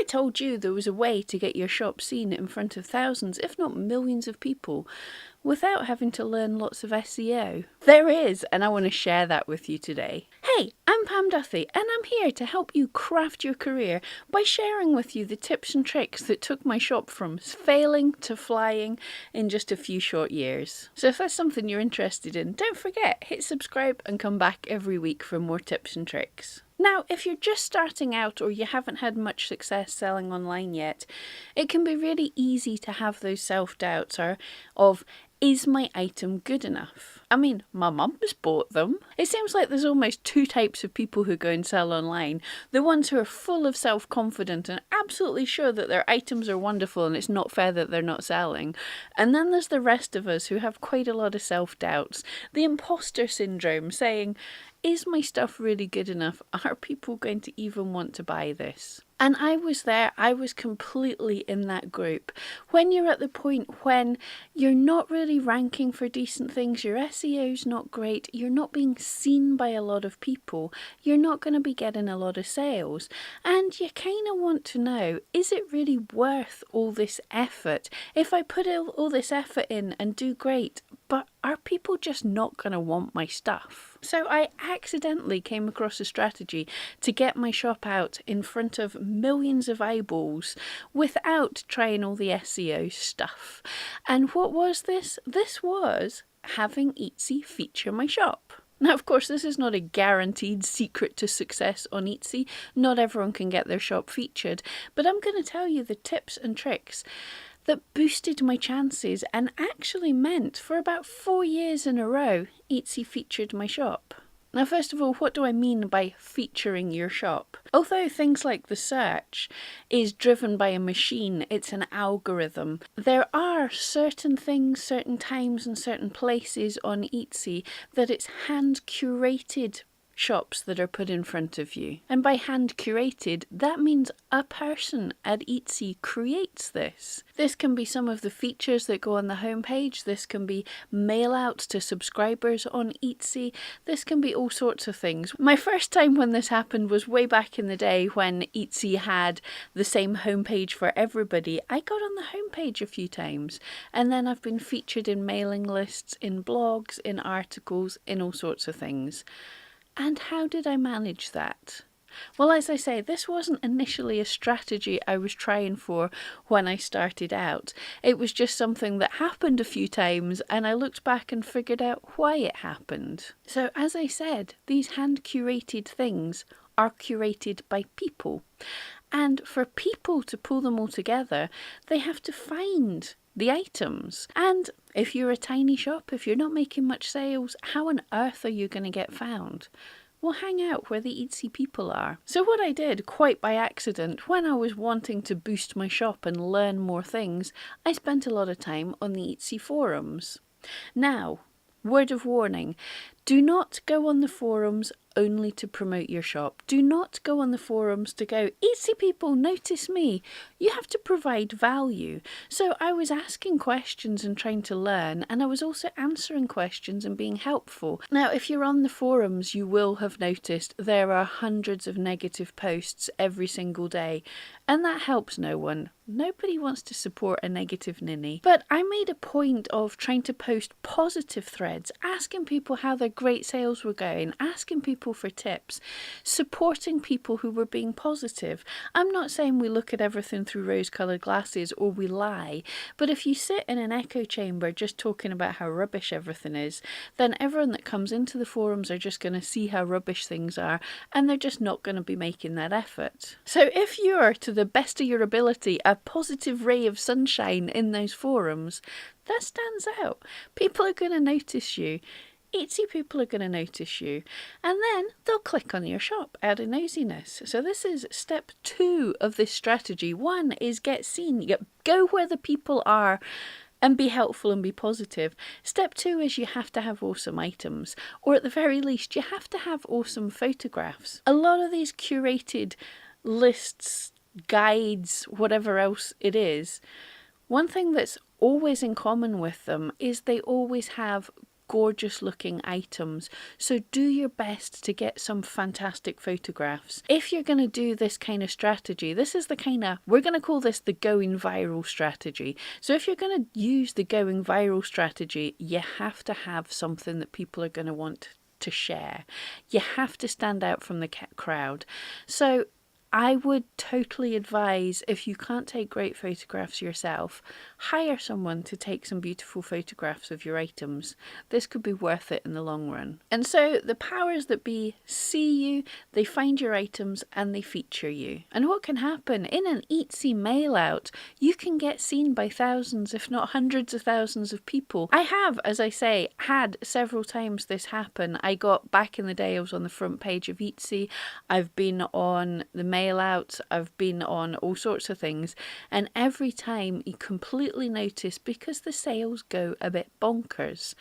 told you there was a way to get your shop seen in front of thousands, if not millions of people, without having to learn lots of SEO. There is, and I want to share that with you today. Hey, I'm Pam Duthie, and I'm here to help you craft your career by sharing with you the tips and tricks that took my shop from failing to flying in just a few short years. So if that's something you're interested in, don't forget, hit subscribe and come back every week for more tips and tricks. Now, if you're just starting out or you haven't had much success selling online yet, it can be really easy to have those self-doubts of, is my item good enough? I mean, my mum's bought them. It seems like there's almost two types of people who go and sell online. The ones who are full of self-confidence and absolutely sure that their items are wonderful and it's not fair that they're not selling. And then there's the rest of us who have quite a lot of self-doubts. The imposter syndrome, saying, is my stuff really good enough? Are people going to even want to buy this? And I was there, I was completely in that group. When you're at the point when you're not really ranking for decent things, your SEO's not great, you're not being seen by a lot of people, you're not going to be getting a lot of sales. And you kind of want to know, is it really worth all this effort? If I put all this effort in and do great, but are people just not going to want my stuff? So I accidentally came across a strategy to get my shop out in front of millions of eyeballs without trying all the SEO stuff. And what was this? This was having Etsy feature my shop. Now, of course, this is not a guaranteed secret to success on Etsy. Not everyone can get their shop featured, but I'm going to tell you the tips and tricks that boosted my chances and actually meant for about 4 years in a row, Etsy featured my shop. Now, first of all, what do I mean by featuring your shop? Although things like the search is driven by a machine, it's an algorithm, there are certain things, certain times and certain places on Etsy that it's hand curated shops that are put in front of you. And by hand curated, that means a person at Etsy creates this. This can be some of the features that go on the homepage. This can be mail outs to subscribers on Etsy. This can be all sorts of things. My first time when this happened was way back in the day when Etsy had the same homepage for everybody. I got on the homepage a few times, and then I've been featured in mailing lists, in blogs, in articles, in all sorts of things. And how did I manage that? Well, as I say, this wasn't initially a strategy I was trying for when I started out. It was just something that happened a few times, and I looked back and figured out why it happened. So, as I said, these hand-curated things are curated by people. And for people to pull them all together, they have to find the items. And if you're a tiny shop, if you're not making much sales, how on earth are you going to get found? Well, hang out where the Etsy people are. So what I did, quite by accident, when I was wanting to boost my shop and learn more things, I spent a lot of time on the Etsy forums. Now, word of warning, do not go on the forums only to promote your shop. Do not go on the forums to go, Etsy people, notice me. You have to provide value. So I was asking questions and trying to learn, and I was also answering questions and being helpful. Now, if you're on the forums, you will have noticed there are hundreds of negative posts every single day, and that helps no one. Nobody wants to support a negative ninny. But I made a point of trying to post positive threads, asking people how their great sales were going, asking people for tips, supporting people who were being positive. I'm not saying we look at everything through rose-coloured glasses or we lie, but if you sit in an echo chamber just talking about how rubbish everything is, then everyone that comes into the forums are just going to see how rubbish things are, and they're just not going to be making that effort. So if you're, to the best of your ability, a positive ray of sunshine in those forums, that stands out. People are going to notice you. Etsy people are going to notice you, and then they'll click on your shop out of nosiness. So this is step 2 of this strategy. 1 is get seen. Go where the people are and be helpful and be positive. Step 2 is you have to have awesome items, or at the very least you have to have awesome photographs. A lot of these curated lists, guides, whatever else it is, one thing that's always in common with them is they always have gorgeous looking items. So do your best to get some fantastic photographs. If you're going to do this kind of strategy, this is the kind of, we're going to call this the going viral strategy. So if you're going to use the going viral strategy, you have to have something that people are going to want to share. You have to stand out from the crowd. So I would totally advise, if you can't take great photographs yourself, hire someone to take some beautiful photographs of your items. This could be worth it in the long run. And so the powers that be see you, they find your items, and they feature you. And what can happen? In an Etsy mail out, you can get seen by thousands, if not hundreds of thousands of people. I have, as I say, had several times this happen. I got, back in the day, I was on the front page of Etsy. I've been on the mail out, I've been on all sorts of things, and every time you completely notice, because the sales go a bit bonkers.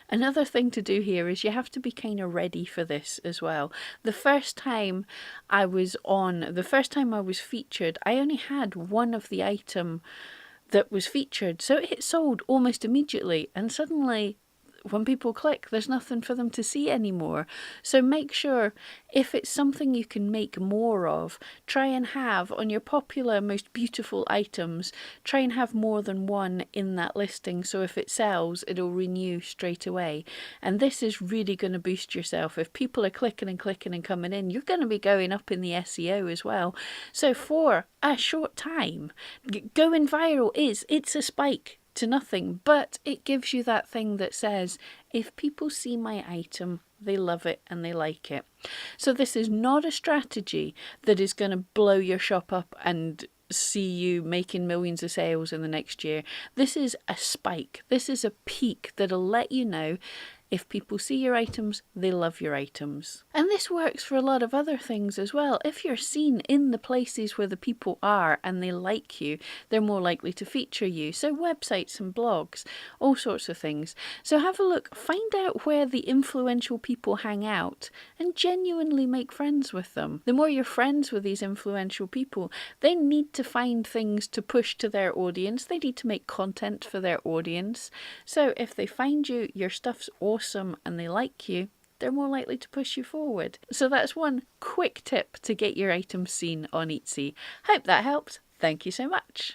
Another thing to do here is you have to be kind of ready for this as well. The first time I was featured, I only had one of the item that was featured, so it sold almost immediately, and suddenly when people click, there's nothing for them to see anymore. So make sure, if it's something you can make more of, try and have on your popular, most beautiful items, try and have more than one in that listing. So if it sells, it'll renew straight away. And this is really going to boost yourself. If people are clicking and clicking and coming in, you're going to be going up in the SEO as well. So for a short time, going viral it's a spike to nothing, but it gives you that thing that says, if people see my item, they love it and they like it. So this is not a strategy that is going to blow your shop up and see you making millions of sales in the next year. This is a spike. This is a peak that'll let you know, if people see your items, they love your items. And this works for a lot of other things as well. If you're seen in the places where the people are and they like you, they're more likely to feature you. So websites and blogs, all sorts of things. So have a look, find out where the influential people hang out and genuinely make friends with them. The more you're friends with these influential people, they need to find things to push to their audience. They need to make content for their audience. So if they find you, your stuff's awesome, and they like you, they're more likely to push you forward. So that's one quick tip to get your items seen on Etsy. Hope that helped. Thank you so much.